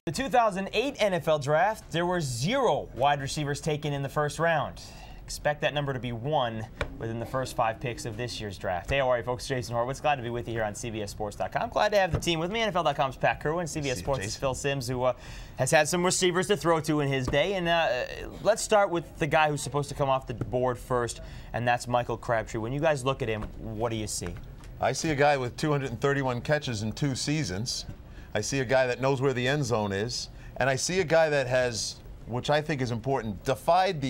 The 2008 NFL Draft, there were 0 wide receivers taken in the first round. Expect that number to be 1 within the first 5 picks of this year's draft. Hey, how are you, folks? Jason Horowitz. Glad to be with you here on CBSSports.com. Glad to have the team with me. NFL.com's Pat Kirwan, CBS Sports' Phil Simms, who has had some receivers to throw to in his day. And let's start with the guy who's supposed to come off the board first, and that's Michael Crabtree. When you guys look at him, what do you see? I see a guy with 231 catches in 2 seasons. I see a guy that knows where the end zone is, and I see a guy that has, which I think is important, defied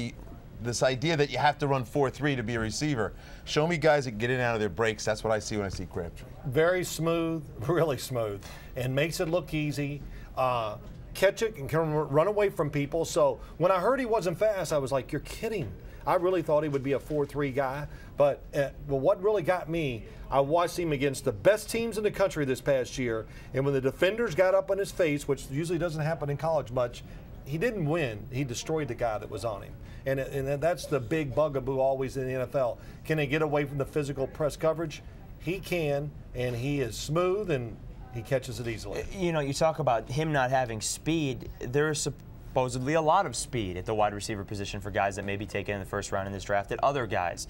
this idea that you have to run 4-3 to be a receiver. Show me guys that get in and out of their breaks. That's what I see when I see Crabtree. Very smooth, really smooth, and makes it look easy. Catch it and can run away from people. So when I heard he wasn't fast, I was like, you're kidding. I really thought he would be a 4-3 guy. But what really got me, I watched him against the best teams in the country this past year, and when the defenders got up on his face, which usually doesn't happen in college much, he didn't win. He destroyed the guy that was on him. And that's the big bugaboo always in the NFL. Can they get away from the physical press coverage? He can, and he is smooth, and he catches it easily. You know, you talk about him not having speed. There is supposedly a lot of speed at the wide receiver position for guys that may be taken in the first round in this draft. At other guys,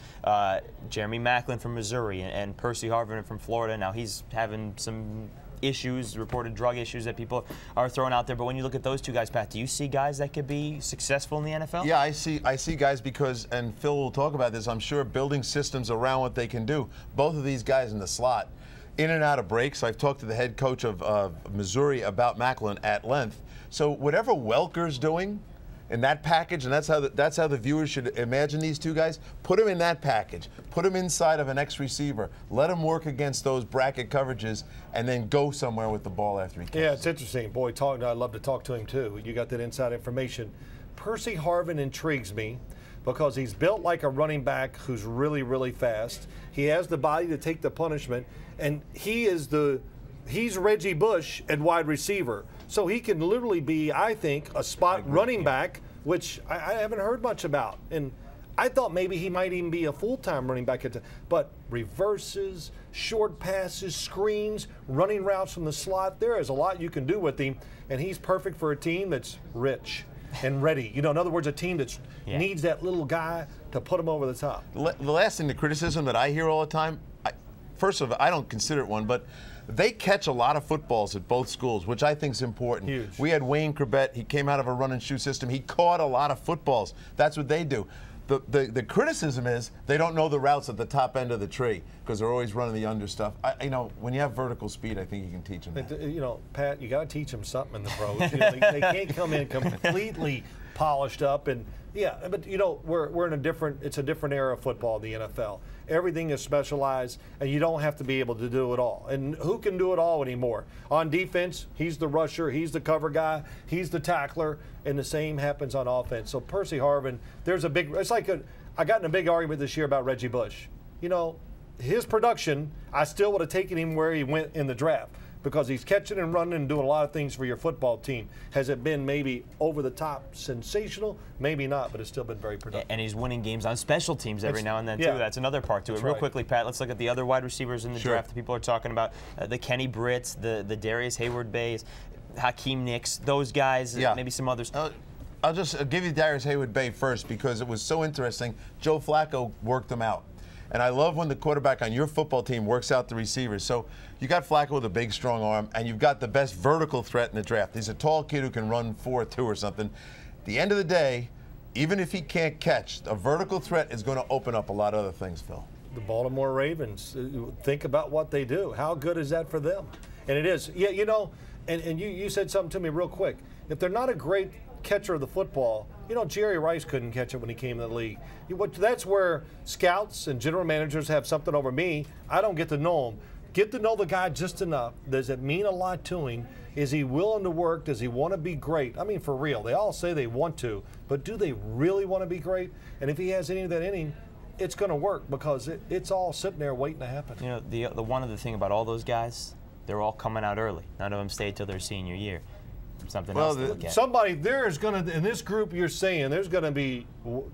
Jeremy Maclin from Missouri and Percy Harvin from Florida. Now he's having some issues, reported drug issues that people are throwing out there. But when you look at those two guys, Pat, do you see guys that could be successful in the NFL? Yeah, I see guys because, and Phil will talk about this, I'm sure, building systems around what they can do. Both of these guys in the slot, in and out of breaks. I've talked to the head coach of Missouri about Maclin at length. So whatever Welker's doing in that package, and that's how the viewers should imagine these two guys, put them in that package. Put them inside of an X-receiver. Let them work against those bracket coverages, and then go somewhere with the ball after he catches. Yeah, it's interesting. Boy, I'd love to talk to him too. You got that inside information. Percy Harvin intrigues me because he's built like a running back who's really, really fast. He has the body to take the punishment, and he's Reggie Bush at wide receiver. So he can literally be, I think, a spot running back, which I haven't heard much about. And I thought maybe he might even be a full-time running back. But reverses, short passes, screens, running routes from the slot, there is a lot you can do with him. And he's perfect for a team that's rich and ready. You know, in other words, a team that needs that little guy to put him over the top. The last thing, the criticism that I hear all the time, first of all, I don't consider it one, but they catch a lot of footballs at both schools, which I think is important. Huge. We had Wayne Corbett. He came out of a run and shoot system. He caught a lot of footballs. That's what they do. The criticism is they don't know the routes at the top end of the tree because they're always running the under stuff. You know, when you have vertical speed, I think you can teach them that. You know, Pat, you got to teach them something in the pros. You know, they can't come in completely polished up. And yeah, but you know, we're in it's a different era of football, the NFL. Everything is specialized, and you don't have to be able to do it all. And who can do it all anymore? On defense, he's the rusher, he's the cover guy, he's the tackler, and the same happens on offense. So Percy Harvin, it's like I got in a big argument this year about Reggie Bush. You know, his production, I still would have taken him where he went in the draft, because he's catching and running and doing a lot of things for your football team. Has it been maybe over the top sensational? Maybe not, but it's still been very productive. And he's winning games on special teams every now and then, too. Yeah. That's another part to it. Real quickly, Pat, let's look at the other wide receivers in the draft that people are talking about. The Kenny Britts, the Darius Hayward-Bays, Hakeem Nicks, those guys, maybe some others. I'll just give you Darius Hayward-Bay first because it was so interesting. Joe Flacco worked them out. And I love when the quarterback on your football team works out the receivers. So you got Flacco with a big, strong arm, and you've got the best vertical threat in the draft. He's a tall kid who can run 4.2 or something. At the end of the day, even if he can't catch, a vertical threat is going to open up a lot of other things, Phil. The Baltimore Ravens, think about what they do. How good is that for them? And it is. Yeah, you know, and you said something to me real quick. If they're not a great catcher of the football, you know, Jerry Rice couldn't catch it when he came to the league. That's where scouts and general managers have something over me. I don't get to know him. Get to know the guy just enough. Does it mean a lot to him? Is he willing to work? Does he want to be great? I mean, for real. They all say they want to, but do they really want to be great? And if he has any of that in him, it's going to work because it's all sitting there waiting to happen. You know, the one other thing about all those guys, they're all coming out early. None of them stayed till their senior year. Something else to look at. There's going to, in this group you're saying, there's going to be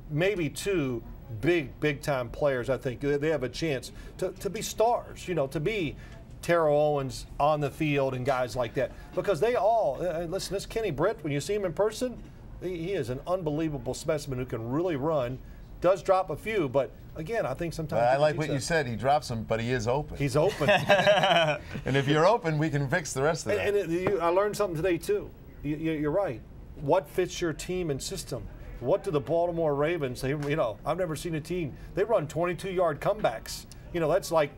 maybe 2 big time players. I think they have a chance to be stars, you know, to be Terrell Owens on the field and guys like that. Because they all, listen, this Kenny Britt, when you see him in person, he is an unbelievable specimen who can really run. Does drop a few, but again, I think sometimes. I like what you said. He drops them, but he is open. He's open. And if you're open, we can fix the rest of that. And I learned something today, too. You're right. What fits your team and system? What do the Baltimore Ravens, I've never seen a team, they run 22-yard comebacks. That's like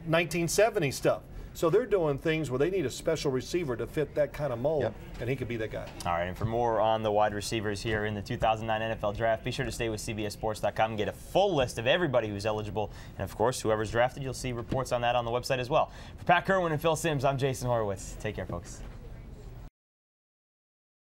1970 stuff. So they're doing things where they need a special receiver to fit that kind of mold, and he could be that guy. All right, and for more on the wide receivers here in the 2009 NFL Draft, be sure to stay with CBSSports.com and get a full list of everybody who's eligible. And, of course, whoever's drafted, you'll see reports on that on the website as well. For Pat Kirwan and Phil Simms, I'm Jason Horowitz. Take care, folks.